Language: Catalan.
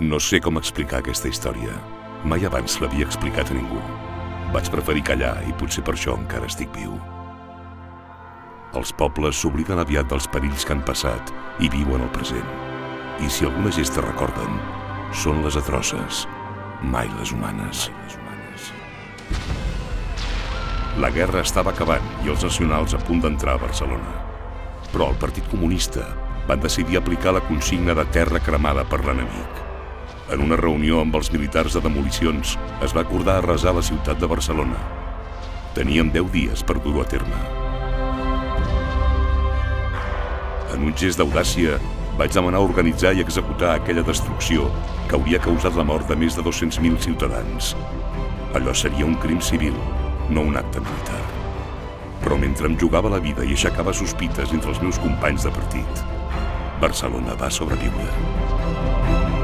No sé com explicar aquesta història. Mai abans l'havia explicat a ningú. Vaig preferir callar i potser per això encara estic viu. Els pobles s'obliden aviat dels perills que han passat i viuen el present. I si alguna gesta recorden, són les atroces, mai les humanes. La guerra estava acabant i els nacionals a punt d'entrar a Barcelona. Però el Partit Comunista van decidir aplicar la consigna de terra cremada per l'enemic. En una reunió amb els militars de demolicions es va acordar arrasar la ciutat de Barcelona. Teníem 10 dies per dur-ho a terme. En un gest d'audàcia, vaig demanar organitzar i executar aquella destrucció que hauria causat la mort de més de 200.000 ciutadans. Allò seria un crim civil, no un acte militar. Però mentre em jugava la vida i aixecava sospites entre els meus companys de partit, Barcelona va sobreviure.